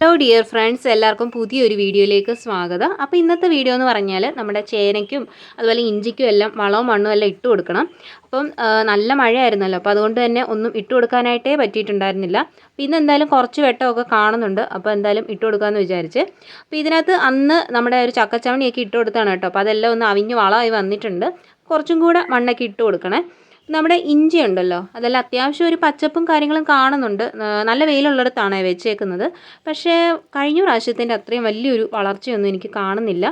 Hello dear friends, എല്ലാവർക്കും പുതിയൊരു വീഡിയോയിലേക്ക് സ്വാഗതം. അപ്പോൾ ഇന്നത്തെ വീഡിയോ എന്ന് പറഞ്ഞാൽ നമ്മുടെ ചേനയ്ക്കും അതുപോലെ ഇഞ്ചിക്കും എല്ലാം വളവും മണ്ണും എല്ലാം ഇട്ട് കൊടുക്കണം. അപ്പം നല്ല മഴയായിരുന്നല്ലോ, അപ്പോൾ അതുകൊണ്ട് തന്നെ ഒന്നും ഇട്ട് കൊടുക്കാനായിട്ടേ പറ്റിയിട്ടുണ്ടായിരുന്നില്ല. അപ്പോൾ ഇന്ന് എന്തായാലും കുറച്ച് വെട്ടമൊക്കെ കാണുന്നുണ്ട്, അപ്പോൾ എന്തായാലും ഇട്ട് കൊടുക്കാമെന്ന് വിചാരിച്ച്. അപ്പോൾ ഇതിനകത്ത് അന്ന് നമ്മുടെ ഒരു ചക്കച്ചവണിയൊക്കെ ഇട്ട് കൊടുത്താണ് കേട്ടോ. അപ്പോൾ അതെല്ലാം ഒന്ന് അവിഞ്ഞ് വളമായി വന്നിട്ടുണ്ട്. കുറച്ചും കൂടെ മണ്ണൊക്കെ ഇട്ട് കൊടുക്കണേ. നമ്മുടെ ഇഞ്ചി ഉണ്ടല്ലോ, അതെല്ലാം അത്യാവശ്യം ഒരു പച്ചപ്പും കാര്യങ്ങളും കാണുന്നുണ്ട്. നല്ല വെയിലുള്ളിടത്താണ് വെച്ചേക്കുന്നത്. പക്ഷേ കഴിഞ്ഞ പ്രാവശ്യത്തിൻ്റെ അത്രയും വലിയൊരു വളർച്ചയൊന്നും എനിക്ക് കാണുന്നില്ല.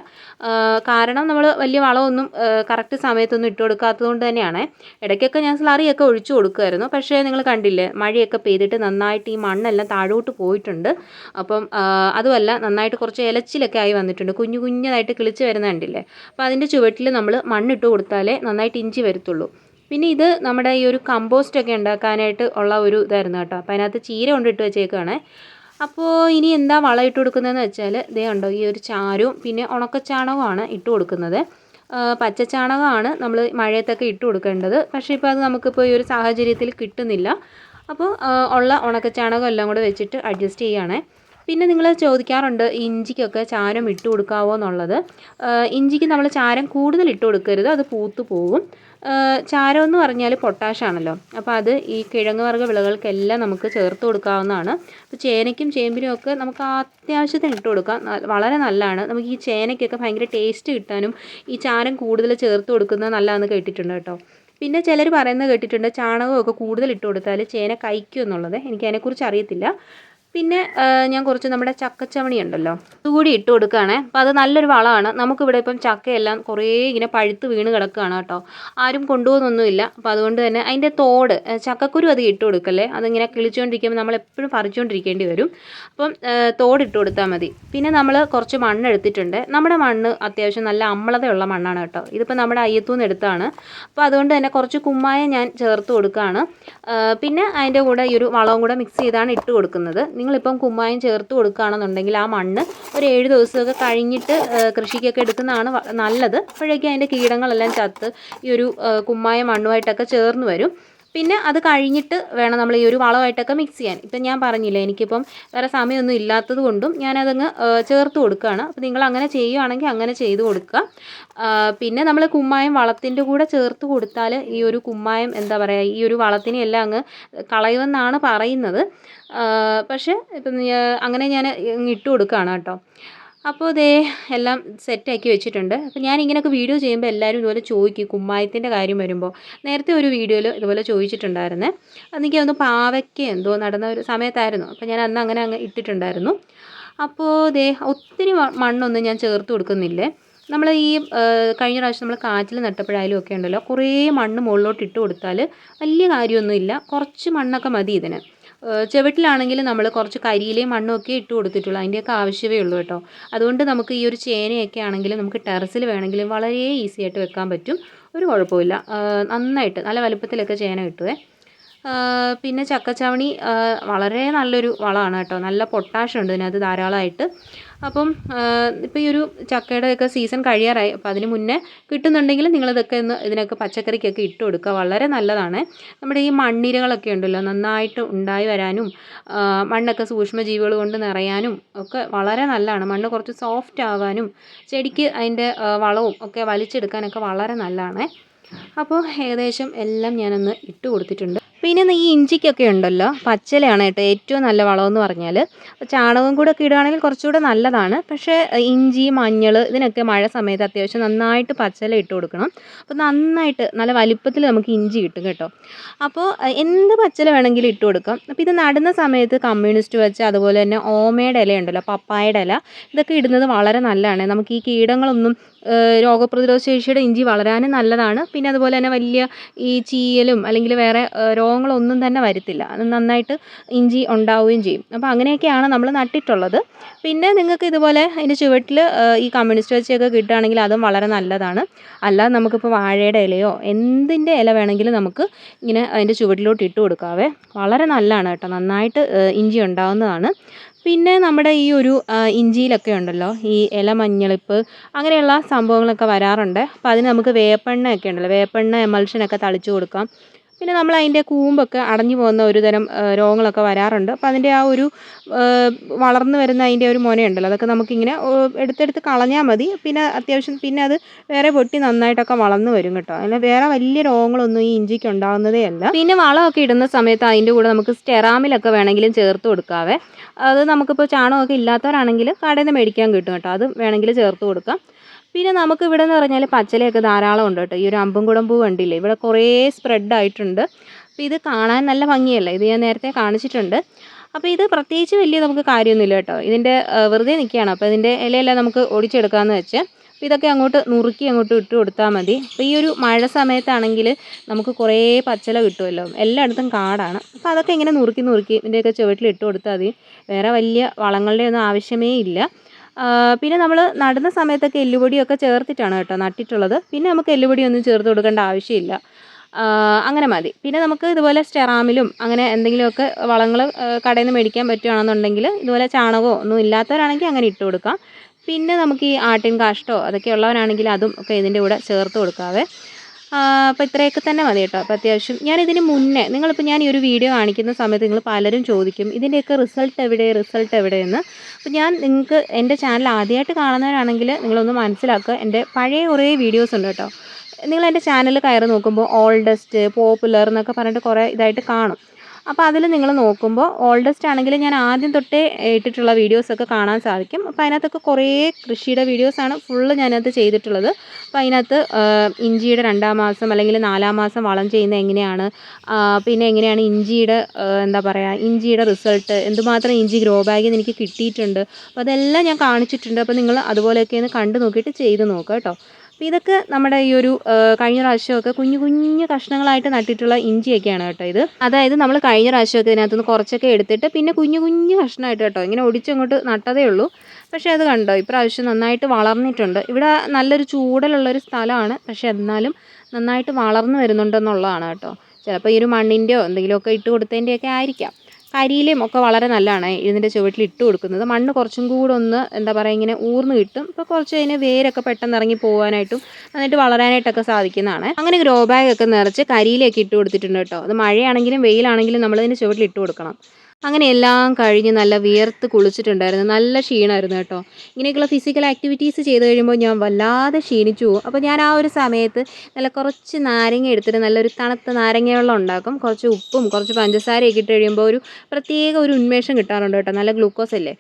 കാരണം നമ്മൾ വലിയ വളമൊന്നും കറക്റ്റ് സമയത്തൊന്നും ഇട്ട് കൊടുക്കാത്തത് കൊണ്ട് തന്നെയാണ്. ഇടയ്ക്കൊക്കെ ഞാൻ സ്ലറിയൊക്കെ ഒഴിച്ചു കൊടുക്കുമായിരുന്നു. പക്ഷേ നിങ്ങൾ കണ്ടില്ലേ, മഴയൊക്കെ പെയ്തിട്ട് നന്നായിട്ട് ഈ മണ്ണെല്ലാം താഴോട്ട് പോയിട്ടുണ്ട്. അപ്പം അതുമല്ല, നന്നായിട്ട് കുറച്ച് ഇലച്ചിലൊക്കെ ആയി വന്നിട്ടുണ്ട്. കുഞ്ഞു കുഞ്ഞതായിട്ട് കിളിച്ച് വരുന്ന കണ്ടില്ലേ. അപ്പോൾ അതിൻ്റെ ചുവട്ടിൽ നമ്മൾ മണ്ണിട്ട് കൊടുത്താലേ നന്നായിട്ട് ഇഞ്ചി വരത്തുള്ളൂ. പിന്നെ ഇത് നമ്മുടെ ഈ ഒരു കമ്പോസ്റ്റൊക്കെ ഉണ്ടാക്കാനായിട്ട് ഉള്ള ഒരു ഇതായിരുന്നു കേട്ടോ. അപ്പോൾ അതിനകത്ത് ചീര കൊണ്ടിട്ട് വെച്ചേക്കുകയാണ്. അപ്പോൾ ഇനി എന്താ വളം ഇട്ട് കൊടുക്കുന്നതെന്ന് വെച്ചാൽ ഇതേ ഉണ്ടോ, ഈ ഒരു ചാരവും പിന്നെ ഉണക്കച്ചാണകമാണ് ഇട്ട് കൊടുക്കുന്നത്. പച്ചച്ചാണകമാണ് നമ്മൾ മഴയത്തൊക്കെ ഇട്ട് കൊടുക്കേണ്ടത്. പക്ഷേ ഇപ്പോൾ അത് നമുക്കിപ്പോൾ ഈ ഒരു സാഹചര്യത്തിൽ കിട്ടുന്നില്ല. അപ്പോൾ ഉള്ള ഉണക്കച്ചാണകം എല്ലാം കൂടെ വെച്ചിട്ട് അഡ്ജസ്റ്റ് ചെയ്യുകയാണ്. പിന്നെ നിങ്ങൾ ചോദിക്കാറുണ്ട് ഇഞ്ചിക്കൊക്കെ ചാരം ഇട്ട് കൊടുക്കാവോ എന്നുള്ളത്. ഇഞ്ചിക്ക് നമ്മൾ ചാരം കൂടുതൽ ഇട്ട് കൊടുക്കരുത്, അത് പൂത്തു പോകും. ചാരം എന്ന് പറഞ്ഞാൽ പൊട്ടാഷാണല്ലോ, അപ്പോൾ അത് ഈ കിഴങ്ങ് വർഗ്ഗ വിളകൾക്കെല്ലാം നമുക്ക് ചേർത്ത് കൊടുക്കാവുന്നതാണ്. അപ്പോൾ ചേനയ്ക്കും ചേമ്പിനും ഒക്കെ നമുക്ക് അത്യാവശ്യത്തിന് ഇട്ട് കൊടുക്കാം, വളരെ നല്ലതാണ്. നമുക്ക് ഈ ചേനയ്ക്കൊക്കെ ഭയങ്കര ടേസ്റ്റ് കിട്ടാനും ഈ ചാരം കൂടുതൽ ചേർത്ത് കൊടുക്കുന്നത് നല്ലതാണെന്ന് കേട്ടിട്ടുണ്ട് കേട്ടോ. പിന്നെ ചിലർ പറയുന്നത് കേട്ടിട്ടുണ്ട് ചാണകമൊക്കെ കൂടുതൽ ഇട്ട് കൊടുത്താൽ ചേന കഴിക്കും എന്നുള്ളത്. എനിക്കതിനെക്കുറിച്ച് അറിയത്തില്ല. പിന്നെ ഞാൻ കുറച്ച് നമ്മുടെ ചക്കച്ചവണി ഉണ്ടല്ലോ, അതുകൂടി ഇട്ട് കൊടുക്കുകയാണേ. അപ്പോൾ അത് നല്ലൊരു വളമാണ്. നമുക്കിവിടെ ഇപ്പം ചക്കയെല്ലാം കുറേ ഇങ്ങനെ പഴുത്ത് വീണ് കിടക്കുകയാണ് കേട്ടോ. ആരും കൊണ്ടുപോകുന്നൊന്നുമില്ല. അപ്പോൾ അതുകൊണ്ട് തന്നെ അതിൻ്റെ തോട്, ചക്കക്കുരു അത് ഇട്ട് കൊടുക്കല്ലേ, അതിങ്ങനെ കിളിച്ചുകൊണ്ടിരിക്കുമ്പോൾ നമ്മളെപ്പോഴും പറിച്ചുകൊണ്ടിരിക്കേണ്ടി വരും. അപ്പം തോടിട്ട് കൊടുത്താൽ മതി. പിന്നെ നമ്മൾ കുറച്ച് മണ്ണ് എടുത്തിട്ടുണ്ട്. നമ്മുടെ മണ്ണ് അത്യാവശ്യം നല്ല അമ്ലതയുള്ള മണ്ണാണ് കേട്ടോ. ഇതിപ്പോൾ നമ്മുടെ അയ്യത്തൂന്ന് എടുത്താണ്. അപ്പോൾ അതുകൊണ്ട് തന്നെ കുറച്ച് കുമ്മായം ഞാൻ ചേർത്ത് കൊടുക്കുകയാണ്. പിന്നെ അതിൻ്റെ കൂടെ ഈ ഒരു വളവും കൂടെ മിക്സ് ചെയ്താണ് ഇട്ട് കൊടുക്കുന്നത്. നിങ്ങളിപ്പം കുമ്മായം ചേർത്ത് കൊടുക്കുകയാണെന്നുണ്ടെങ്കിൽ ആ മണ്ണ് ഒരു 7 ദിവസമൊക്കെ കഴിഞ്ഞിട്ട് കൃഷിക്കൊക്കെ എടുക്കുന്നതാണ് നല്ലത്. അപ്പോഴേക്കും അതിൻ്റെ കീടങ്ങളെല്ലാം ചത്ത് ഈ ഒരു കുമ്മായം മണ്ണുമായിട്ടൊക്കെ ചേർന്ന് വരും. പിന്നെ അത് കഴിഞ്ഞിട്ട് വേണം നമ്മൾ ഈ ഒരു വളമായിട്ടൊക്കെ മിക്സ് ചെയ്യാൻ. ഇപ്പം ഞാൻ പറഞ്ഞില്ലേ, എനിക്കിപ്പം വേറെ സമയമൊന്നും ഇല്ലാത്തത് കൊണ്ടും ഞാനതങ്ങ് ചേർത്ത് കൊടുക്കുകയാണ്. അപ്പോൾ നിങ്ങൾ അങ്ങനെ ചെയ്യുകയാണെങ്കിൽ അങ്ങനെ ചെയ്ത് കൊടുക്കുക. പിന്നെ നമ്മൾ കുമ്മായം വളത്തിൻ്റെ കൂടെ ചേർത്ത് കൊടുത്താൽ ഈ ഒരു കുമ്മായം എന്താ പറയുക, ഈ ഒരു വളത്തിനെ എല്ലാം അങ്ങ് കളയുമെന്നാണ് പറയുന്നത്. പക്ഷേ ഇപ്പം അങ്ങനെ ഞാൻ ഇട്ട് കൊടുക്കുകയാണ് കേട്ടോ. അപ്പോൾ ദേ എല്ലാം സെറ്റാക്കി വെച്ചിട്ടുണ്ട്. അപ്പോൾ ഞാൻ ഇങ്ങനെയൊക്കെ വീഡിയോ ചെയ്യുമ്പോൾ എല്ലാവരും ഇതുപോലെ ചോദിക്കും കുമ്മായത്തിൻ്റെ കാര്യം വരുമ്പോൾ. നേരത്തെ ഒരു വീഡിയോയിൽ ഇതുപോലെ ചോദിച്ചിട്ടുണ്ടായിരുന്നേ. അതെനിക്ക് ഒന്ന് പാവയ്ക്ക എന്തോ നടന്ന ഒരു സമയത്തായിരുന്നു. അപ്പോൾ ഞാൻ അന്ന് അങ്ങനെ അങ്ങ് ഇട്ടിട്ടുണ്ടായിരുന്നു. അപ്പോൾ ദേ ഒത്തിരി മണ്ണൊന്നും ഞാൻ ചേർത്ത് കൊടുക്കുന്നില്ലേ. നമ്മൾ ഈ കഴിഞ്ഞ പ്രാവശ്യം നമ്മൾ കാറ്റിൽ നട്ടപ്പോഴായാലും ഒക്കെ ഉണ്ടല്ലോ, കുറേ മണ്ണ് മുകളിലോട്ട് ഇട്ട് കൊടുത്താൽ വലിയ കാര്യമൊന്നുമില്ല. കുറച്ച് മണ്ണൊക്കെ മതി ഇതിന്. ചുവട്ടിലാണെങ്കിൽ നമ്മൾ കുറച്ച് കരിയിലയും മണ്ണും ഒക്കെ ഇട്ട് കൊടുത്തിട്ടുള്ളൂ. അതിൻ്റെയൊക്കെ ആവശ്യമേ ഉള്ളൂ കേട്ടോ. അതുകൊണ്ട് നമുക്ക് ഈ ഒരു ചേനയൊക്കെ ആണെങ്കിലും നമുക്ക് ടെറസിൽ വേണമെങ്കിലും വളരെ ഈസി ആയിട്ട് വെക്കാൻ പറ്റും. ഒരു കുഴപ്പമില്ല. നന്നായിട്ട് നല്ല വലുപ്പത്തിലൊക്കെ ചേന കിട്ടുമേ. പിന്നെ ചക്കച്ചവണി വളരെ നല്ലൊരു വളമാണ് കേട്ടോ. നല്ല പൊട്ടാഷ്യം ഉണ്ട് ഇതിനകത്ത് ധാരാളമായിട്ട്. അപ്പം ഇപ്പോൾ ഈ ഒരു ചക്കയുടെയൊക്കെ സീസൺ കഴിയാറായി. അപ്പോൾ അതിന് മുന്നേ കിട്ടുന്നുണ്ടെങ്കിൽ നിങ്ങളിതൊക്കെ ഒന്ന് ഇതിനൊക്കെ പച്ചക്കറിക്കൊക്കെ ഇട്ട് കൊടുക്കുക, വളരെ നല്ലതാണ്. നമ്മുടെ ഈ മണ്ണിരകളൊക്കെ ഉണ്ടല്ലോ, നന്നായിട്ട് ഉണ്ടായി വരാനും മണ്ണൊക്കെ സൂക്ഷ്മജീവികൾ കൊണ്ട് നിറയാനും ഒക്കെ വളരെ നല്ലതാണ്. മണ്ണ് കുറച്ച് സോഫ്റ്റ് ആവാനും ചെടിക്ക് അതിൻ്റെ വളവും ഒക്കെ വലിച്ചെടുക്കാനൊക്കെ വളരെ നല്ലതാണ്. അപ്പോൾ ഏകദേശം എല്ലാം ഞാനൊന്ന് ഇട്ട് കൊടുത്തിട്ടുണ്ട്. പിന്നെ ഈ ഇഞ്ചിക്കൊക്കെ ഉണ്ടല്ലോ, പച്ചിലയാണ് കേട്ടോ ഏറ്റവും നല്ല വളമെന്ന് പറഞ്ഞാൽ. ചാണകം കൂടെ ഒക്കെ ഇടുകയാണെങ്കിൽ കുറച്ചുകൂടെ നല്ലതാണ്. പക്ഷേ ഇഞ്ചി, മഞ്ഞൾ ഇതിനൊക്കെ മഴ സമയത്ത് അത്യാവശ്യം നന്നായിട്ട് പച്ചില ഇട്ട് കൊടുക്കണം. അപ്പോൾ നന്നായിട്ട് നല്ല വലിപ്പത്തിൽ നമുക്ക് ഇഞ്ചി കിട്ടും കേട്ടോ. അപ്പോൾ എന്ത് പച്ചില വേണമെങ്കിലും ഇട്ട് കൊടുക്കാം. അപ്പോൾ ഇത് നടുന്ന സമയത്ത് കമ്മ്യൂണിസ്റ്റ് വെച്ച് അതുപോലെ തന്നെ ഓമയുടെ ഇല ഉണ്ടല്ലോ, പപ്പായയുടെ ഇല, ഇതൊക്കെ ഇടുന്നത് വളരെ നല്ലതാണ്. നമുക്ക് ഈ കീടങ്ങളൊന്നും രോഗപ്രതിരോധ ശേഷിയുടെ ഇഞ്ചി വളരാനും നല്ലതാണ്. പിന്നെ അതുപോലെ തന്നെ വലിയ ഈ ചീയലും അല്ലെങ്കിൽ വേറെ രോഗങ്ങളൊന്നും തന്നെ വരത്തില്ല. അത് നന്നായിട്ട് ഇഞ്ചി ഉണ്ടാവുകയും ചെയ്യും. അപ്പോൾ അങ്ങനെയൊക്കെയാണ് നമ്മൾ നട്ടിട്ടുള്ളത്. പിന്നെ നിങ്ങൾക്ക് ഇതുപോലെ അതിൻ്റെ ചുവട്ടിൽ ഈ കമ്മ്യൂണിസ്റ്റ് വെച്ചൊക്കെ കിട്ടുകയാണെങ്കിൽ അതും വളരെ നല്ലതാണ്. അല്ലാതെ നമുക്കിപ്പോൾ വാഴയുടെ ഇലയോ എന്തിൻ്റെ ഇല വേണമെങ്കിലും നമുക്ക് ഇങ്ങനെ അതിൻ്റെ ചുവട്ടിലോട്ട് ഇട്ട് കൊടുക്കാവേ. വളരെ നല്ലതാണ് കേട്ടോ, നന്നായിട്ട് ഇഞ്ചി ഉണ്ടാവുന്നതാണ്. പിന്നെ നമ്മുടെ ഈ ഒരു ഇഞ്ചിയിലൊക്കെ ഉണ്ടല്ലോ ഈ ഇല മഞ്ഞളിപ്പ് അങ്ങനെയുള്ള സംഭവങ്ങളൊക്കെ വരാറുണ്ട്. അപ്പോൾ അതിന് നമുക്ക് വേപ്പെണ്ണയൊക്കെ ഉണ്ടല്ലോ, വേപ്പെണ്ണ എമൽഷനൊക്കെ തളിച്ചു കൊടുക്കാം. പിന്നെ നമ്മൾ അതിൻ്റെ കൂമ്പൊക്കെ അടഞ്ഞു പോകുന്ന ഒരു തരം രോഗങ്ങളൊക്കെ വരാറുണ്ട്. അപ്പോൾ അതിൻ്റെ ആ ഒരു വളർന്നു വരുന്ന അതിൻ്റെ ഒരു മുനയുണ്ടല്ലോ, അതൊക്കെ നമുക്കിങ്ങനെ എടുത്തെടുത്ത് കളഞ്ഞാൽ മതി. പിന്നെ അത്യാവശ്യം പിന്നെ അത് വേറെ പൊട്ടി നന്നായിട്ടൊക്കെ വളർന്നു വരും കേട്ടോ. അതിന് വേറെ വലിയ രോഗങ്ങളൊന്നും ഈ ഇഞ്ചിക്ക് ഉണ്ടാകുന്നതേ അല്ല. പിന്നെ വളമൊക്കെ ഇടുന്ന സമയത്ത് അതിൻ്റെ കൂടെ നമുക്ക് സ്റ്റെറാമിലൊക്കെ വേണമെങ്കിലും ചേർത്ത് കൊടുക്കാവേ. അത് നമുക്കിപ്പോൾ ചാണകമൊക്കെ ഇല്ലാത്തവരാണെങ്കിൽ കടയിൽ നിന്ന് മേടിക്കാൻ കിട്ടും കേട്ടോ, അത് വേണമെങ്കിൽ ചേർത്ത് കൊടുക്കാം. പിന്നെ നമുക്ക് ഇവിടെ എന്ന് പറഞ്ഞാൽ പച്ചിലയൊക്കെ ധാരാളം ഉണ്ട് കേട്ടോ. ഈ ഒരു അമ്പുംകുടം പൂ കണ്ടില്ലേ, ഇവിടെ കുറേ സ്പ്രെഡ് ആയിട്ടുണ്ട്. അപ്പോൾ ഇത് കാണാൻ നല്ല ഭംഗിയല്ലേ, ഇത് ഞാൻ നേരത്തെ കാണിച്ചിട്ടുണ്ട്. അപ്പോൾ ഇത് പ്രത്യേകിച്ച് വലിയ നമുക്ക് കാര്യമൊന്നുമില്ല കേട്ടോ, ഇതിൻ്റെ വെറുതെ നിൽക്കുകയാണ്. അപ്പോൾ ഇതിൻ്റെ ഇലയെല്ലാം നമുക്ക് ഒടിച്ചെടുക്കാമെന്ന് വെച്ച്, അപ്പോൾ ഇതൊക്കെ അങ്ങോട്ട് നുറുക്കി അങ്ങോട്ട് ഇട്ട് കൊടുത്താൽ മതി. അപ്പോൾ ഈ ഒരു മഴ സമയത്താണെങ്കിൽ നമുക്ക് കുറേ പച്ചില കിട്ടുമല്ലോ, എല്ലായിടത്തും കാടാണ്. അപ്പോൾ അതൊക്കെ ഇങ്ങനെ നുറുക്കി ഇതിൻ്റെയൊക്കെ ചുവട്ടിൽ ഇട്ട് കൊടുത്താൽ മതി. വേറെ വലിയ വളങ്ങളുടെ ഒന്നും ആവശ്യമേ ഇല്ല. പിന്നെ നമ്മൾ നടുന്ന സമയത്തൊക്കെ എല്ലുപൊടിയൊക്കെ ചേർത്തിട്ടാണ് കേട്ടോ നട്ടിട്ടുള്ളത്. പിന്നെ നമുക്ക് എല്ലുപൊടിയൊന്നും ചേർത്ത് കൊടുക്കേണ്ട ആവശ്യമില്ല, അങ്ങനെ മതി. പിന്നെ നമുക്ക് ഇതുപോലെ സ്റ്റെറാമിലും അങ്ങനെ എന്തെങ്കിലുമൊക്കെ വളങ്ങൾ കടയിൽ നിന്ന് മേടിക്കാൻ പറ്റുകയാണെന്നുണ്ടെങ്കിൽ ഇതുപോലെ ചാണകമോ ഒന്നും ഇല്ലാത്തവരാണെങ്കിൽ അങ്ങനെ ഇട്ട് കൊടുക്കാം. പിന്നെ നമുക്ക് ഈ ആട്ടിൻ കാഷ്ടമോ അതൊക്കെ ഉള്ളവരാണെങ്കിൽ അതും ഒക്കെ ഇതിൻ്റെ കൂടെ ചേർത്ത് കൊടുക്കാവേ. അപ്പോൾ ഇത്രയൊക്കെ തന്നെ മതി കേട്ടോ. അപ്പോൾ അത്യാവശ്യം ഞാനിതിന് മുന്നേ നിങ്ങളിപ്പോൾ ഞാൻ ഈ ഒരു വീഡിയോ കാണിക്കുന്ന സമയത്ത് നിങ്ങൾ പലരും ചോദിക്കും ഇതിൻ്റെയൊക്കെ റിസൾട്ട് എവിടെയെന്ന്. അപ്പോൾ ഞാൻ നിങ്ങൾക്ക് എൻ്റെ ചാനൽ ആദ്യമായിട്ട് കാണുന്നവരാണെങ്കിൽ നിങ്ങളൊന്ന് മനസ്സിലാക്കുക, എൻ്റെ പഴയ കുറേ വീഡിയോസ് ഉണ്ട് കേട്ടോ. നിങ്ങൾ എൻ്റെ ചാനൽ കയറി നോക്കുമ്പോൾ ഓൾഡസ്റ്റ് പോപ്പുലർ എന്നൊക്കെ പറഞ്ഞിട്ട് കുറേ ഇതായിട്ട് കാണും. അപ്പോൾ അതിൽ നിങ്ങൾ നോക്കുമ്പോൾ ഓൾഡസ്റ്റ് ആണെങ്കിൽ ഞാൻ ആദ്യം തൊട്ടേ ഇട്ടിട്ടുള്ള വീഡിയോസൊക്കെ കാണാൻ സാധിക്കും. അപ്പോൾ അതിനകത്തൊക്കെ കുറേ കൃഷിയുടെ വീഡിയോസാണ് ഫുള്ള് ഞാനത് ചെയ്തിട്ടുള്ളത്. അപ്പോൾ അതിനകത്ത് ഇഞ്ചിയുടെ 2-ാം മാസം അല്ലെങ്കിൽ 4-ാം മാസം വളം ചെയ്യുന്നത് എങ്ങനെയാണ്, പിന്നെ എങ്ങനെയാണ് ഇഞ്ചിയുടെ എന്താ പറയുക ഇഞ്ചിയുടെ റിസൾട്ട്, എന്തുമാത്രം ഇഞ്ചി ഗ്രോ ബാഗിൽ നിന്ന് എനിക്ക് കിട്ടിയിട്ടുണ്ട്, അപ്പോൾ അതെല്ലാം ഞാൻ കാണിച്ചിട്ടുണ്ട്. അപ്പോൾ നിങ്ങൾ അതുപോലെയൊക്കെ ഒന്ന് കണ്ടു നോക്കിയിട്ട് ചെയ്ത് നോക്കുക കേട്ടോ. അപ്പോൾ ഇതൊക്കെ നമ്മുടെ ഈ ഒരു കഴിഞ്ഞ പ്രാവശ്യമൊക്കെ കുഞ്ഞു കഷ്ണങ്ങളായിട്ട് നട്ടിട്ടുള്ള ഇഞ്ചിയൊക്കെയാണ് കേട്ടോ ഇത്. അതായത് നമ്മൾ കഴിഞ്ഞ പ്രാവശ്യമൊക്കെ ഇതിനകത്തുനിന്ന് കുറച്ചൊക്കെ എടുത്തിട്ട് പിന്നെ കുഞ്ഞു കഷ്ണമായിട്ട് കേട്ടോ ഇങ്ങനെ ഒടിച്ചങ്ങോട്ട് നട്ടതേ ഉള്ളൂ. പക്ഷേ അത് കണ്ടോ ഇപ്രാവശ്യം നന്നായിട്ട് വളർന്നിട്ടുണ്ട്. ഇവിടെ നല്ലൊരു ചൂടലുള്ളൊരു സ്ഥലമാണ്, പക്ഷേ എന്നാലും നന്നായിട്ട് വളർന്നു വരുന്നുണ്ടെന്നുള്ളതാണ് കേട്ടോ. ചിലപ്പോൾ ഈ ഒരു മണ്ണിൻ്റെയോ എന്തെങ്കിലുമൊക്കെ ഇട്ട് കൊടുത്തതിൻ്റെയൊക്കെ ആയിരിക്കാം. കരിയിലയും ഒക്കെ വളരെ നല്ലതാണ് ഇതിൻ്റെ ചുവട്ടിൽ ഇട്ട് കൊടുക്കുന്നത്. മണ്ണ് കുറച്ചും കൂടെ ഒന്ന് എന്താ പറയുക ഇങ്ങനെ ഊർന്ന് കിട്ടും. ഇപ്പോൾ കുറച്ച് അതിന് വേരൊക്കെ പെട്ടെന്ന് ഇറങ്ങി പോകാനായിട്ടും എന്നിട്ട് വളരാനായിട്ടൊക്കെ സാധിക്കുന്നതാണ്. അങ്ങനെ ഗ്രോ ബാഗൊക്കെ നിറച്ച് കരിയിലയൊക്കെ ഇട്ട് കൊടുത്തിട്ടുണ്ട് കേട്ടോ. അത് മഴയാണെങ്കിലും വെയിലാണെങ്കിലും നമ്മളതിൻ്റെ ചുവട്ടിൽ ഇട്ട് കൊടുക്കണം. അങ്ങനെ എല്ലാം കഴിഞ്ഞ് നല്ല വിയർത്ത് കുളിച്ചിട്ടുണ്ടായിരുന്നു, നല്ല ക്ഷീണമായിരുന്നു കേട്ടോ. ഇങ്ങനെയൊക്കെയുള്ള ഫിസിക്കൽ ആക്ടിവിറ്റീസ് ചെയ്ത് കഴിയുമ്പോൾ ഞാൻ വല്ലാതെ ക്ഷീണിച്ചു പോകും. അപ്പോൾ ഞാൻ ആ ഒരു സമയത്ത് നല്ല കുറച്ച് നാരങ്ങ എടുത്തിട്ട് നല്ലൊരു തണുത്ത നാരങ്ങ വെള്ളം ഉണ്ടാക്കും. കുറച്ച് ഉപ്പും കുറച്ച് പഞ്ചസാരയൊക്കെ ഇട്ട് കഴിയുമ്പോൾ ഒരു പ്രത്യേക ഒരു ഉന്മേഷം കിട്ടാറുണ്ട് കേട്ടോ, നല്ല ഗ്ലൂക്കോസ് അല്ലേ.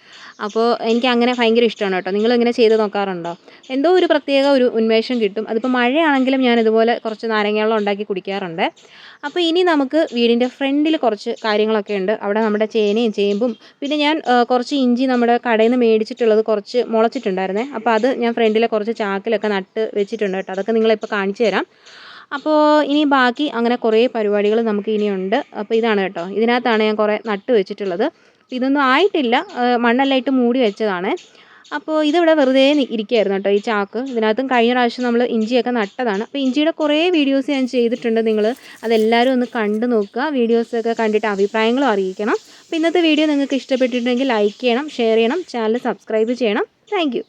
അപ്പോൾ എനിക്ക് അങ്ങനെ ഭയങ്കര ഇഷ്ടമാണ് കേട്ടോ. നിങ്ങളിങ്ങനെ ചെയ്ത് നോക്കാറുണ്ടോ? എന്തോ ഒരു പ്രത്യേക ഒരു ഉന്മേഷം കിട്ടും. അതിപ്പോൾ മഴയാണെങ്കിലും ഞാൻ ഇതുപോലെ കുറച്ച് നാരങ്ങ വെള്ളം ഉണ്ടാക്കി കുടിക്കാറുണ്ട്. അപ്പോൾ ഇനി നമുക്ക് വീടിൻ്റെ ഫ്രണ്ടിൽ കുറച്ച് കാര്യങ്ങളൊക്കെ ഉണ്ട്. അവിടെ നമ്മുടെ ചേനയും ചേമ്പും പിന്നെ ഞാൻ കുറച്ച് ഇഞ്ചി നമ്മുടെ കടയിൽ നിന്ന് മേടിച്ചിട്ടുള്ളത് കുറച്ച് മുളച്ചിട്ടുണ്ടായിരുന്നേ. അപ്പോൾ അത് ഞാൻ ഫ്രണ്ടിലെ കുറച്ച് ചാക്കിലൊക്കെ നട്ട് വെച്ചിട്ടുണ്ട് കേട്ടോ. അതൊക്കെ നിങ്ങളിപ്പോൾ കാണിച്ചു തരാം. അപ്പോൾ ഇനി ബാക്കി അങ്ങനെ കുറേ പരിപാടികൾ നമുക്ക് ഇനിയുണ്ട്. അപ്പോൾ ഇതാണ് കേട്ടോ, ഇതിനകത്താണ് ഞാൻ കുറേ നട്ട് വെച്ചിട്ടുള്ളത്. ഇതൊന്നും ആയിട്ടില്ല, മണ്ണെല്ലാം ഇട്ട് മൂടി വെച്ചതാണ്. അപ്പോൾ ഇതിവിടെ വെറുതെ ഇരിക്കുകയായിരുന്നു കേട്ടോ ഈ ചാക്ക്. ഇതിനകത്തും കഴിഞ്ഞ പ്രാവശ്യം നമ്മൾ ഇഞ്ചിയൊക്കെ നട്ടതാണ്. അപ്പോൾ ഇഞ്ചിയുടെ കുറേ വീഡിയോസ് ഞാൻ ചെയ്തിട്ടുണ്ട്, നിങ്ങൾ അതെല്ലാവരും ഒന്ന് കണ്ടു നോക്കുക. വീഡിയോസൊക്കെ കണ്ടിട്ട് അഭിപ്രായങ്ങളും അറിയിക്കണം. അപ്പോൾ ഇന്നത്തെ വീഡിയോ നിങ്ങൾക്ക് ഇഷ്ടപ്പെട്ടിട്ടുണ്ടെങ്കിൽ ലൈക്ക് ചെയ്യണം, ഷെയർ ചെയ്യണം, ചാനൽ സബ്സ്ക്രൈബ് ചെയ്യണം. താങ്ക്